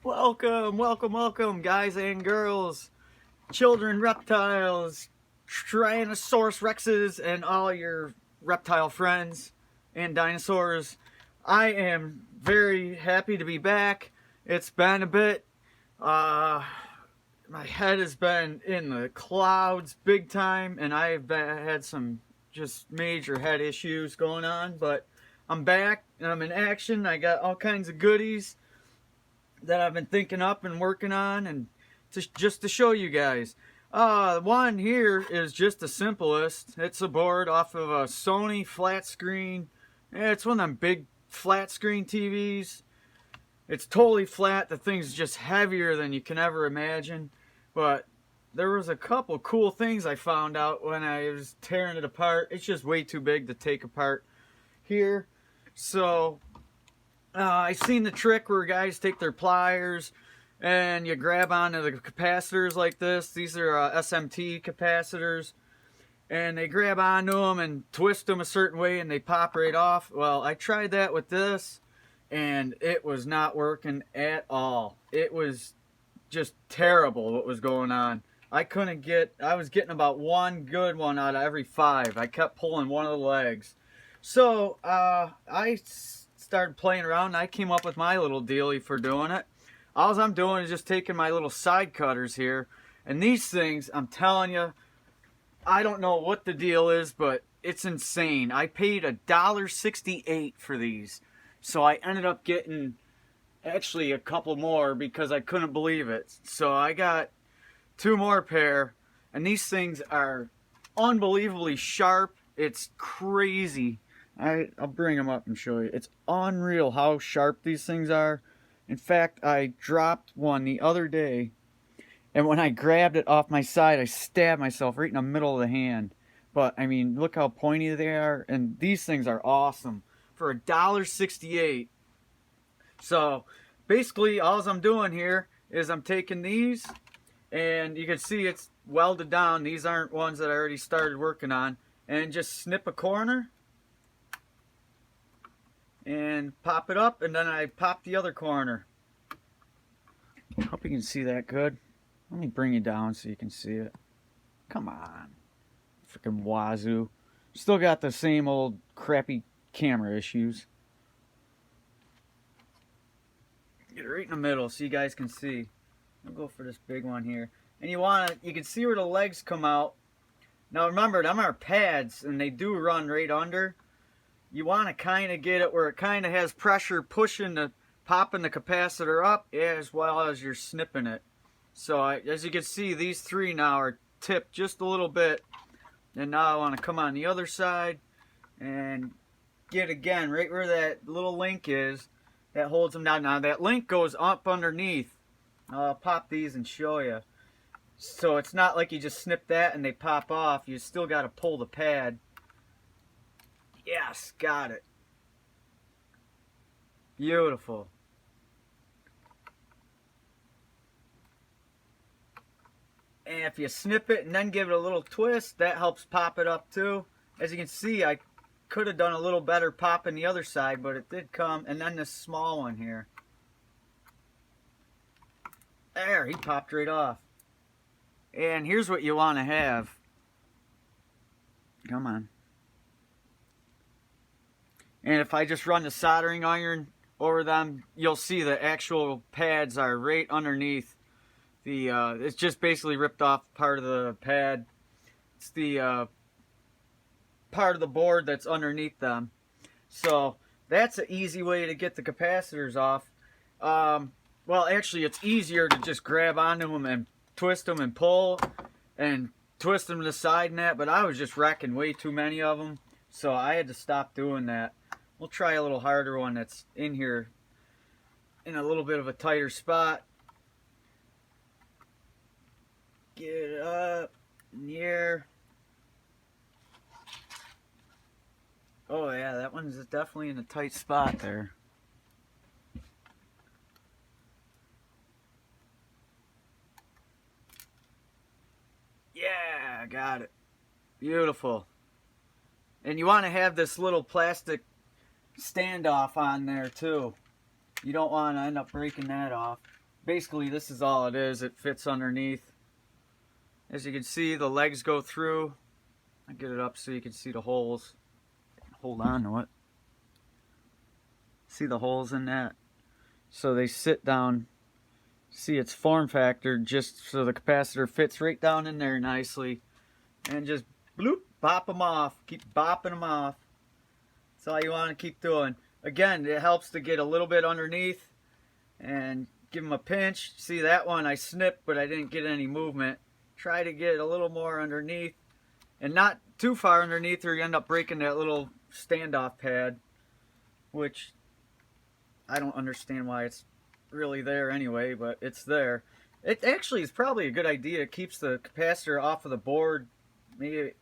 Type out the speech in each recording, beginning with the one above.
Welcome, welcome, welcome, guys and girls, children, reptiles, Tyrannosaurus Rexes, and all your reptile friends and dinosaurs. I am very happy to be back. It's been a bit. My head has been in the clouds big time, and I've had some just major head issues going on, but I'm back and I'm in action. I got all kinds of goodies that I've been thinking up and working on, and just to show you guys. One here is just the simplest. It's a board off of a Sony flat screen. It's one of them big flat screen TVs. It's totally flat. The thing's just heavier than you can ever imagine. But there was a couple cool things I found out when I was tearing it apart. It's just way too big to take apart here. So I seen the trick where guys take their pliers and you grab onto the capacitors like this. These are SMT capacitors, and they grab onto them and twist them a certain way and they pop right off. Well, I tried that with this and it was not working at all. It was just terrible what was going on. I was getting about one good one out of every 5. I kept pulling one of the legs. So I started playing around, and I came up with my little dealie for doing it. All I'm doing is just taking my little side cutters here, and these things, I'm telling you, I don't know what the deal is, but it's insane. I paid $1.68 for these, so I ended up getting actually a couple more because I couldn't believe it. So I got 2 more pair, and these things are unbelievably sharp. It's crazy. I'll bring them up and show you. It's unreal how sharp these things are. In fact, I dropped one the other day, and when I grabbed it off my side, I stabbed myself right in the middle of the hand. But, I mean, look how pointy they are, and these things are awesome for $1.68. So, basically, all I'm doing here is I'm taking these, and you can see it's welded down. These aren't ones that I already started working on. And just snip a corner and pop it up, and then I pop the other corner. Hope you can see that good. Let me bring you down so you can see it. Come on. Freaking wazoo. Still got the same old crappy camera issues. Get it right in the middle so you guys can see. I'll go for this big one here. And you can see where the legs come out. Now remember, them are pads, and they do run right under. You want to kind of get it where it kind of has pressure popping the capacitor up as well as you're snipping it. So as you can see, these 3 now are tipped just a little bit. And now I want to come on the other side and get again right where that little link is that holds them down. Now that link goes up underneath. I'll pop these and show you. So it's not like you just snip that and they pop off. You still got to pull the pad. Yes, got it. Beautiful. And if you snip it and then give it a little twist, that helps pop it up too. As you can see, I could have done a little better popping the other side, but it did come. And then this small one here. There, he popped right off. And here's what you want to have. Come on. And if I just run the soldering iron over them, you'll see the actual pads are right underneath the, it's just basically ripped off part of the pad. It's the part of the board that's underneath them. So that's an easy way to get the capacitors off. Well, actually, it's easier to just grab onto them and twist them and pull and twist them to the side and that, but I was just wrecking way too many of them, so I had to stop doing that. We'll try a little harder one that's in here in a little bit of a tighter spot. Get it up in the air. Oh yeah, that one's definitely in a tight spot there. Yeah, got it. Beautiful. And you want to have this little plastic standoff on there too. You don't want to end up breaking that off. basically this is all it is. It fits underneath. As you can see, the legs go through. I get it up so you can see the holes. Hold on to it. See the holes in that? So they sit down. See, it's form factor just so the capacitor fits right down in there nicely. And just bloop, bop them off. Keep bopping them off. That's all you want to keep doing. Again, it helps to get a little bit underneath and give them a pinch. See, that one I snipped, but I didn't get any movement. Try to get a little more underneath. And not too far underneath or you end up breaking that little standoff pad, which I don't understand why it's really there anyway, but it's there. It actually is probably a good idea. It keeps the capacitor off of the board. Maybe it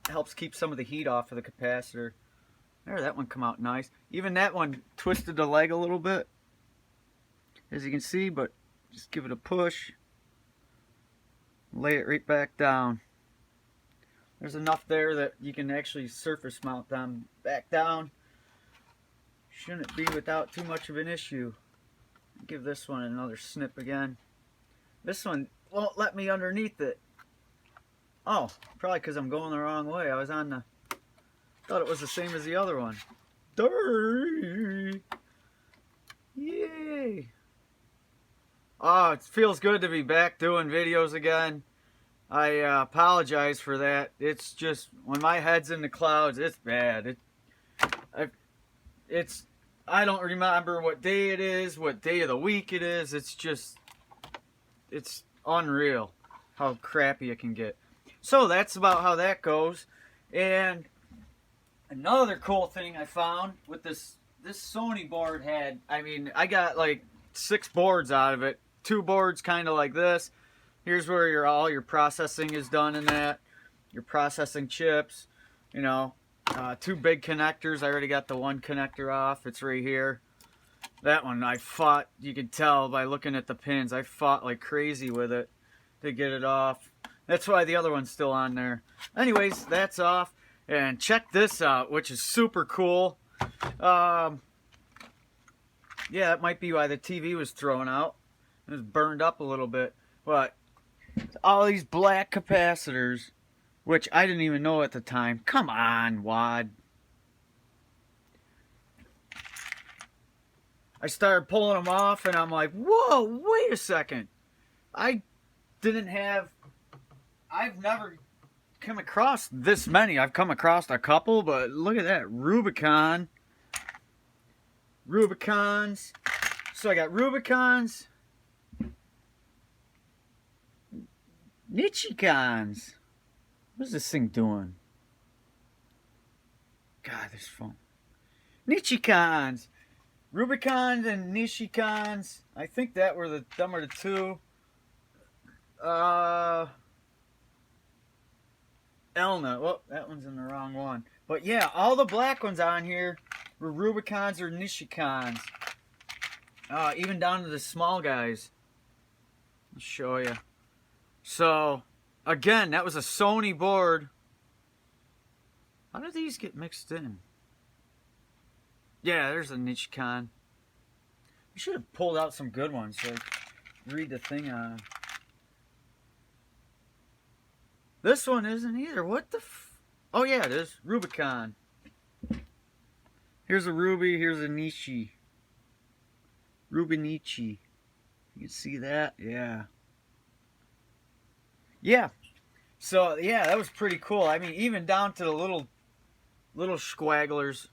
helps keep some of the heat off of the capacitor. There, that one come out nice. Even that one twisted the leg a little bit, as you can see, but just give it a push. Lay it right back down. There's enough there that you can actually surface mount them back down. Shouldn't be without too much of an issue. Give this one another snip again. This one won't let me underneath it. Oh, probably because I'm going the wrong way. I was on the... Thought it was the same as the other one. Yay! Oh, it feels good to be back doing videos again. I apologize for that. It's just, when my head's in the clouds, it's bad. I don't remember what day it is, what day of the week it is. It's just, it's unreal how crappy it can get. So that's about how that goes. And another cool thing I found with this Sony board had, I mean, I got like 6 boards out of it. 2 boards kind of like this. Here's where all your processing is done in that. Your processing chips, you know. 2 big connectors. I already got the one connector off. It's right here. That one I fought, you could tell by looking at the pins. I fought like crazy with it to get it off. That's why the other one's still on there. Anyways, that's off. And check this out, which is super cool. Yeah, that might be why the TV was thrown out. It was burned up a little bit. But all these black capacitors, which I didn't even know at the time. Come on, Wad. I started pulling them off and I'm like, whoa, wait a second. I've never come across this many. I've come across a couple, but look at that. Rubicons. So I got Rubicons. Nichicons. What is this thing doing? God, this phone. Nichicons. Rubicons and Nichicons. I think them were the 2. Elna. Well, that one's in the wrong one. But yeah, all the black ones on here were Rubicons or Nichicons. Even down to the small guys. I'll show you. So, again, that was a Sony board. How did these get mixed in? Yeah, there's a Nichicon. I should have pulled out some good ones so I could read the thing on. This one isn't either. What the Oh, yeah, it is. Rubicon. Here's a Ruby. Here's a Nichi. Rubinichi. You can see that? Yeah. Yeah. So, yeah, that was pretty cool. I mean, even down to the little squagglers.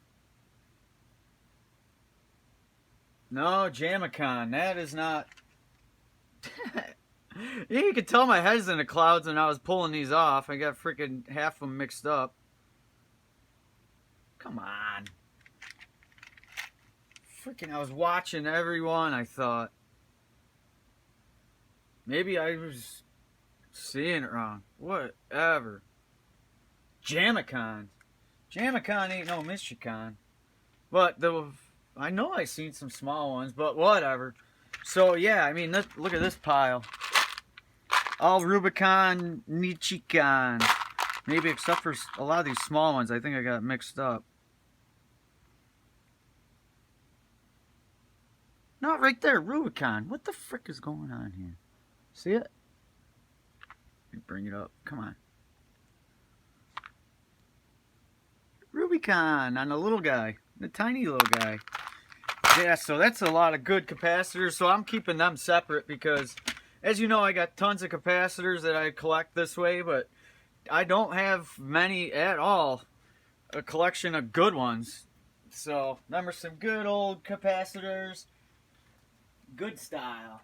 No, Jamicon. That is not... You can tell my head's in the clouds and I was pulling these off. I got freaking half of them mixed up. Come on. Freaking, I was watching everyone, I thought. Maybe I was seeing it wrong. Whatever. Jamicon. Jamicon ain't no Nichicon. But I know I seen some small ones, but whatever. So yeah, I mean, look at this pile. All Rubicon, Nichicon. Maybe except for a lot of these small ones. I think I got mixed up. Not right there, Rubicon. What the frick is going on here? See it? Let me bring it up. Come on. Rubicon on the little guy. The tiny little guy. Yeah, so that's a lot of good capacitors. So I'm keeping them separate because, as you know, I got tons of capacitors that I collect this way, but I don't have many at all. A collection of good ones. So, them are some good old capacitors. Good style.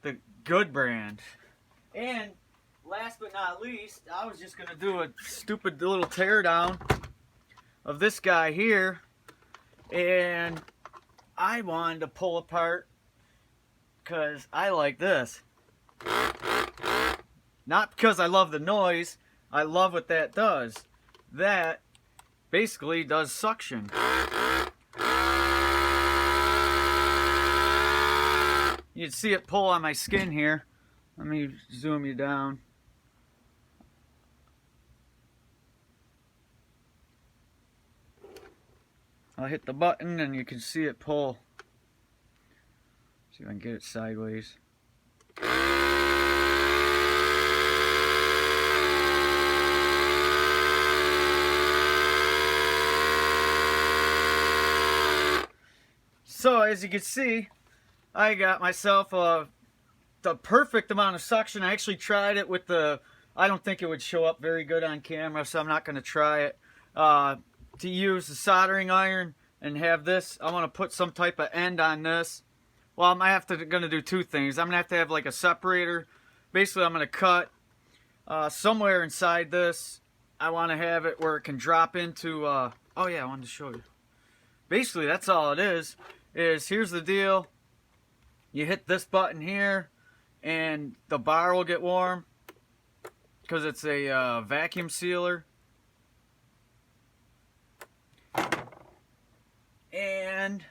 The good brand. And last but not least, I was just going to do a stupid little teardown of this guy here. And I wanted to pull apart because I like this. Not because I love the noise. I love what that does. That basically does suction. You'd see it pull on my skin here. Let me zoom you down. I'll hit the button and you can see it pull. See if I can get it sideways. So as you can see, I got myself the perfect amount of suction. I actually tried it with the, I don't think it would show up very good on camera, so I'm not going to try it. To use the soldering iron and have this, I want to put some type of end on this. Well, I'm going to do two things. I'm going to have like a separator. Basically, I'm going to cut somewhere inside this. I want to have it where it can drop into, oh yeah, I wanted to show you. Basically, that's all it is here's the deal. You hit this button here, and the bar will get warm because it's a vacuum sealer. And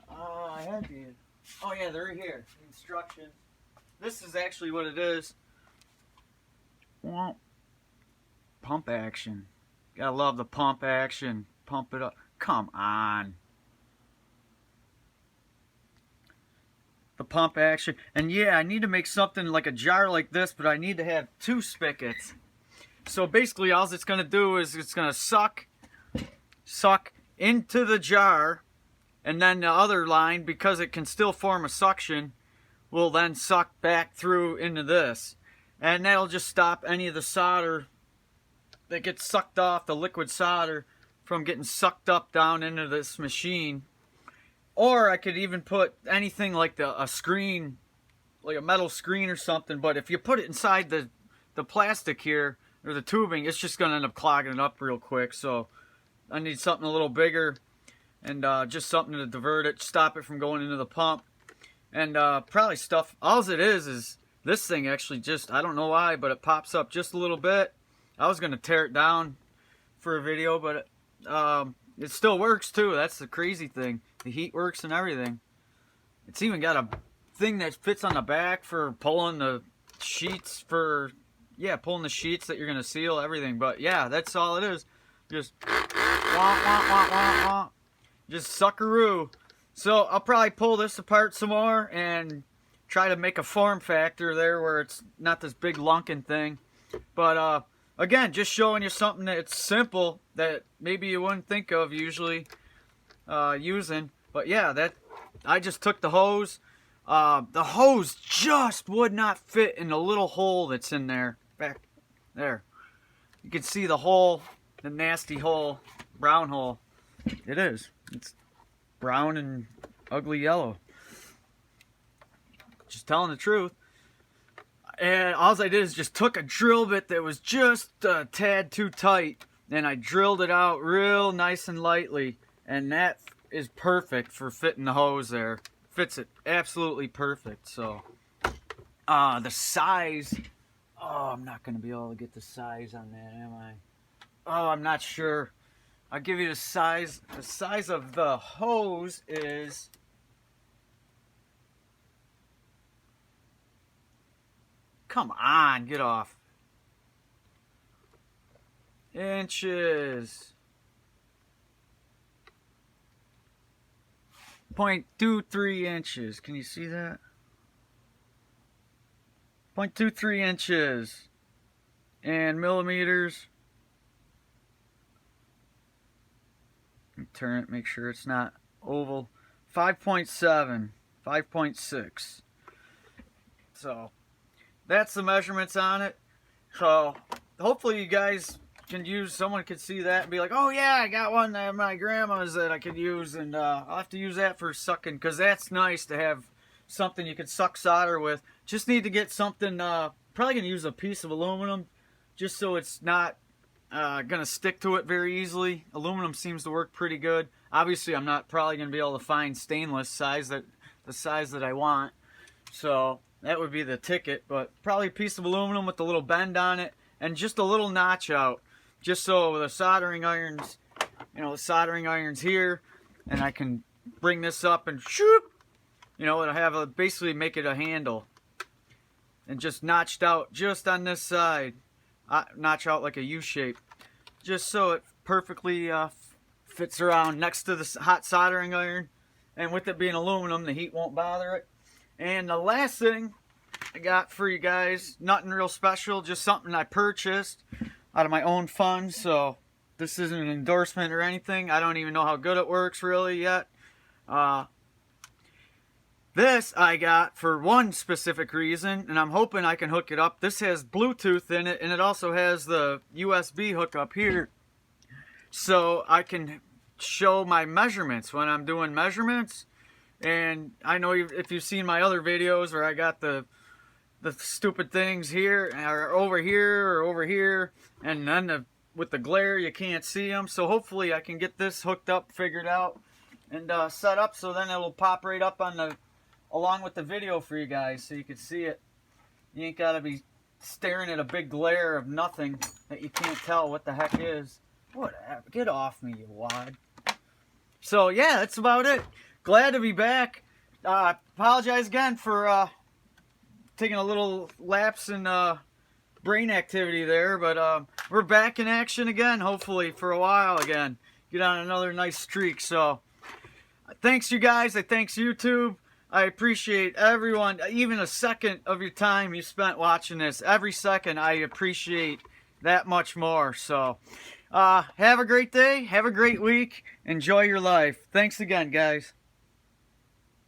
I had the, oh yeah, they're here. Instructions. This is actually what it is. Well, pump action. Gotta love the pump action. Pump it up. Come on. The pump action. And yeah, I need to make something like a jar like this, but I need to have two spigots. So basically all it's going to do is it's going to suck into the jar, and then the other line, because it can still form a suction, will then suck back through into this. And that'll just stop any of the solder that gets sucked off, the liquid solder, from getting sucked up down into this machine. Or I could even put anything like a screen, like a metal screen or something, but if you put it inside the plastic here, or the tubing, it's just going to end up clogging it up real quick. So I need something a little bigger, and just something to divert it, stop it from going into the pump. And probably stuff, all it is this thing actually just, I don't know why, but it pops up just a little bit. I was going to tear it down for a video, but it still works too. That's the crazy thing. The heat works and everything. It's even got a thing that fits on the back for pulling the sheets for, yeah, pulling the sheets that you're going to seal, everything. But yeah, that's all it is. Just wah, wah, wah, wah, wah. Just suckaroo. So I'll probably pull this apart some more and try to make a form factor there where it's not this big lunking thing. But again, just showing you something that's simple that maybe you wouldn't think of usually using. But yeah, that I just took the hose. The hose just would not fit in the little hole that's in there. Back there. You can see the hole, the nasty hole, brown hole. It is. It's brown and ugly yellow. Just telling the truth. And all I did is just took a drill bit that was just a tad too tight, and I drilled it out real nice and lightly, and that is perfect for fitting the hose there. Fits it absolutely perfect. So the size, oh, I'm not going to be able to get the size on that, am I? Oh, I'm not sure. I'll give you the size. The size of the hose is, come on, get off. Inches. 0.23 inches. Can you see that? 0.23 inches. And millimeters. Let me turn it, make sure it's not oval. 5.7, 5.6. So that's the measurements on it. So hopefully you guys can use, someone could see that and be like, oh yeah, I got one at my grandma's that I could use, and I'll have to use that for sucking, because that's nice to have something you could suck solder with. Just need to get something, probably gonna use a piece of aluminum just so it's not gonna stick to it very easily. Aluminum seems to work pretty good. Obviously I'm not probably gonna be able to find stainless size, that the size that I want, so that would be the ticket. But probably a piece of aluminum with a little bend on it and just a little notch out, just so the soldering irons, you know, the soldering irons here, and I can bring this up and shoop, you know, it'll have a, basically make it a handle, and just notched out just on this side, notch out like a U shape, just so it perfectly fits around next to the hot soldering iron. And with it being aluminum, the heat won't bother it. And the last thing I got for you guys, nothing real special, just something I purchased out of my own funds. So this isn't an endorsement or anything. I don't even know how good it works really yet. This I got for one specific reason, and I'm hoping I can hook it up. This has Bluetooth in it, and it also has the USB hookup here, so I can show my measurements when I'm doing measurements. And I know if you've seen my other videos where I got the stupid things here, or over here, and then with the glare you can't see them. So hopefully I can get this hooked up, figured out, and set up, so then it'll pop right up on the, along with the video for you guys, so you can see it. You ain't gotta be staring at a big glare of nothing that you can't tell what the heck is. Whatever, get off me, you wad. So yeah, that's about it. Glad to be back. Apologize again for taking a little lapse in brain activity there, but we're back in action again, hopefully for a while again. Get on another nice streak. So thanks you guys, thanks YouTube. I appreciate everyone, even a second of your time you spent watching this. Every second I appreciate that much more. So have a great day, have a great week, enjoy your life. Thanks again, guys.